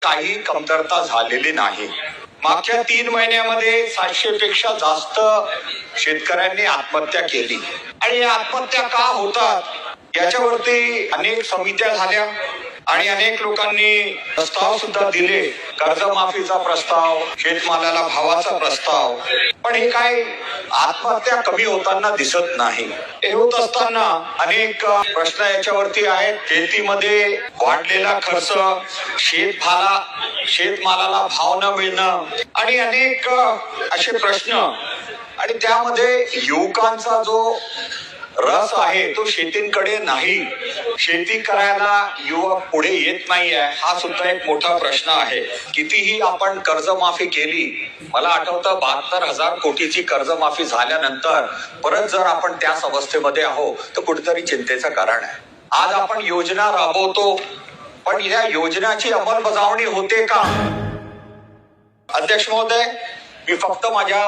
काही कमतरता झालेली नाही। मागच्या 3 महिन्यामध्ये 700 पेक्षा जास्त शेतकऱ्यांनी आत्महत्या केली आणि या आत्महत्या का होतात याच्यावरती अनेक समित्या झाल्या आणि अनेक लोकांनी प्रस्ताव सुद्धा दिले, कर्जमाफीचा प्रस्ताव, शेतमालाला भावाचा प्रस्ताव, पण हे काय आत्महत्या कमी होताना दिसत नाही। हे होत असताना अनेक प्रश्न याच्यावरती आहेत। शेतीमध्ये वाढलेला खर्च, शेतमालाला भाव न मिळणं आणि अनेक असे प्रश्न, आणि त्यामध्ये युवकांचा जो रस आहे तो शेतीकडे नाही, शेती करायला युवक पुढे येत नाहीये, हा सुद्धा एक मोठा प्रश्न आहे। कितीही आपण कर्जमाफी केली, मला आठवतं 72,000 कोटीची कर्जमाफी झाल्यानंतर परत जर आपण त्याच अवस्थेमध्ये आहोत तर कुठेतरी चिंतेचं कारण आहे। आज आपण योजना राबवतो, पण या योजनाची अंमलबजावणी होते का? अध्यक्ष महोदय, मी फक्त माझ्या